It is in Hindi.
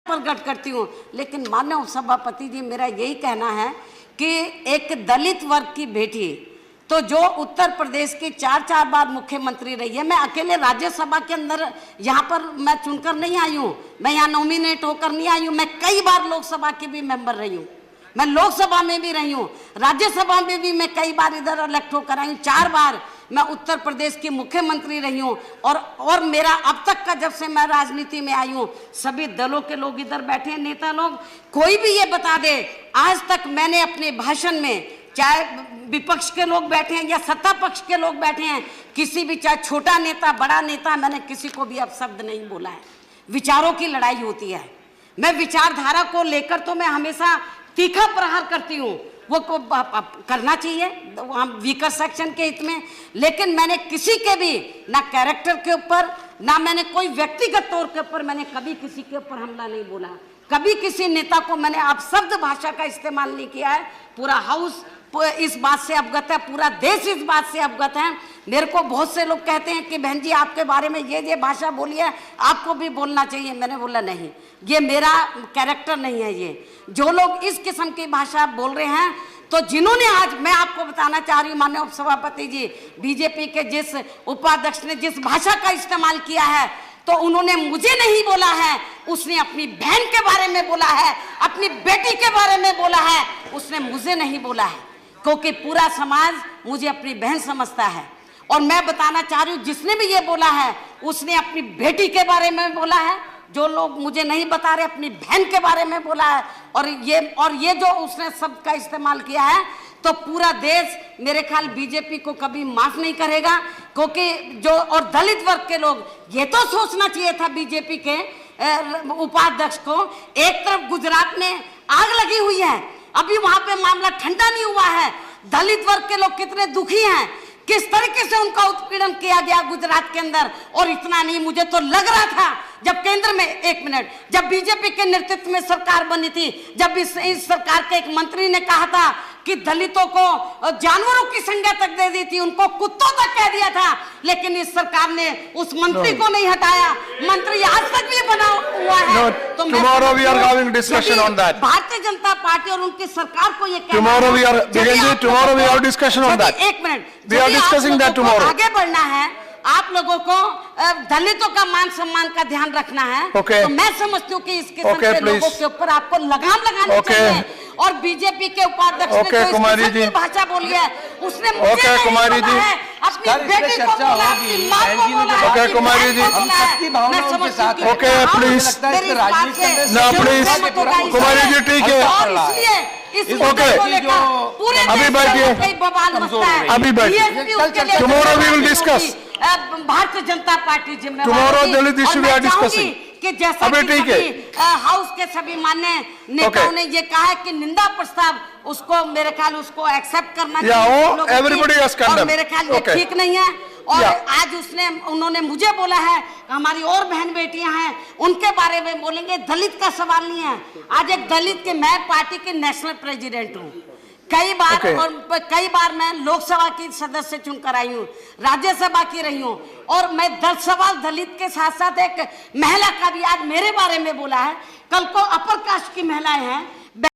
प्रकट करती हूँ। लेकिन माननीय सभापति जी, मेरा यही कहना है कि एक दलित वर्ग की बेटी तो जो उत्तर प्रदेश की 4 बार मुख्यमंत्री रही है, मैं अकेले राज्यसभा के अंदर यहाँ पर मैं चुनकर नहीं आई हूँ, मैं यहाँ नॉमिनेट होकर नहीं आई हूँ, मैं कई बार लोकसभा की भी मेंबर रही हूँ, मैं लोकसभा में भी रही हूँ, राज्यसभा में भी मैं कई बार इधर इलेक्ट होकर आई हूँ, 4 बार मैं उत्तर प्रदेश की मुख्यमंत्री रही हूँ। और मेरा अब तक का, जब से मैं राजनीति में आई हूँ, सभी दलों के लोग इधर बैठे हैं, नेता लोग, कोई भी ये बता दे आज तक मैंने अपने भाषण में, चाहे विपक्ष के लोग बैठे हैं या सत्ता पक्ष के लोग बैठे हैं, किसी भी, चाहे छोटा नेता बड़ा नेता, मैंने किसी को भी अपशब्द नहीं बोला है। विचारों की लड़ाई होती है, मैं विचारधारा को लेकर तो मैं हमेशा तीखा प्रहार करती हूँ, वो को करना चाहिए हम वीकर सेक्शन के हित में, लेकिन मैंने किसी के भी ना कैरेक्टर के ऊपर, ना मैंने कोई व्यक्तिगत तौर के ऊपर मैंने कभी किसी के ऊपर हमला नहीं बोला, कभी किसी नेता को मैंने अपशब्द भाषा का इस्तेमाल नहीं किया है। पूरा हाउस इस बात से अवगत है, पूरा देश इस बात से अवगत है। मेरे को बहुत से लोग कहते हैं कि बहन जी आपके बारे में ये भाषा बोली है, आपको भी बोलना चाहिए। मैंने बोला नहीं, ये मेरा कैरेक्टर नहीं है। ये जो लोग इस किस्म की भाषा बोल रहे हैं, तो जिन्होंने, आज मैं आपको बताना चाह रही हूँ माननीय उपसभापति जी, बीजेपी के जिस उपाध्यक्ष ने जिस भाषा का इस्तेमाल किया है, तो उन्होंने मुझे नहीं बोला है, उसने अपनी बहन के बारे में बोला है, अपनी बेटी के बारे में बोला है, उसने मुझे नहीं बोला है, क्योंकि पूरा समाज मुझे अपनी बहन समझता है। और मैं बताना चाह रही हूँ, जिसने भी ये बोला है उसने अपनी बेटी के बारे में बोला है, जो लोग मुझे नहीं बता रहे अपनी बहन के बारे में बोला है। और ये जो उसने शब्द का इस्तेमाल किया है, तो पूरा देश मेरे ख्याल बीजेपी को कभी माफ नहीं करेगा, क्योंकि जो, और दलित वर्ग के लोग, ये तो सोचना चाहिए था बीजेपी के उपाध्यक्ष को, एक तरफ गुजरात में आग लगी हुई है, अभी वहां पे मामला ठंडा नहीं हुआ है, दलित वर्ग के लोग कितने दुखी हैं, किस तरीके से उनका उत्पीड़न किया गया गुजरात के अंदर। और इतना नहीं, मुझे तो लग रहा था जब केंद्र में, एक मिनट, जब बीजेपी के नेतृत्व में सरकार बनी थी, जब इस सरकार के एक मंत्री ने कहा था कि दलितों को जानवरों की संज्ञा तक दे दी थी, उनको कुत्तों तक कह दिया था, लेकिन इस सरकार ने उस मंत्री को नहीं हटाया, मंत्री आज तक भी बना हुआ है। तो tomorrow we are having discussion on that. Bharatiya Janata party और उनकी सरकार को ये tomorrow we are discussion on that. एक minute, we are discussing that tomorrow. आगे बढ़ना है, आप लोगों को दलितों का मान सम्मान का ध्यान रखना है। तो मैं समझती हूँ कि इस किस्म के लोगों के ऊपर आपको लगाम लगानी चाहिए। और बीजेपी के उपाध्यक्ष ने जो इस किस्म की भाषा बोली है, उसने मुझे नहीं बोला है, अपनी बेटी को बोला, अपनी माँ को बोला है, कुमारी जी, हम सबकी भावनाओं के साथ हैं। प्लीज, कुमारी जी, ठीक है, और इसलिए इस मुद्दे को लेकर पूरे अभी बैठिए, बवाल मचता है। अभी बैठिए, tomorrow we will discuss. Bharatiya Janata party जिम्मेदार tomorrow Dalit issue we are discussing. कि जैसा कि सभी हाउस के सभी मान्य नेताओं ने ये कहा है कि निंदा प्रस्ताव उसको, मेरे ख्याल उसको एक्सेप्ट करना चाहिए, और मेरे ख्याल ये ठीक नहीं है। और आज उन्होंने मुझे बोला है, हमारी और बहन बेटियां हैं उनके बारे में बोलेंगे, दलित का सवाल नहीं है। आज एक दलित के, मैं पार्टी के नेशनल प्रेसिडेंट हूँ, कई बार मैं लोकसभा की सदस्य चुनकर आई हूँ, राज्यसभा की रही हूँ, और मैं 10 सवाल दलित के साथ साथ एक महिला का भी आज मेरे बारे में बोला है। कल को अपर कास्ट की महिलाएं हैं,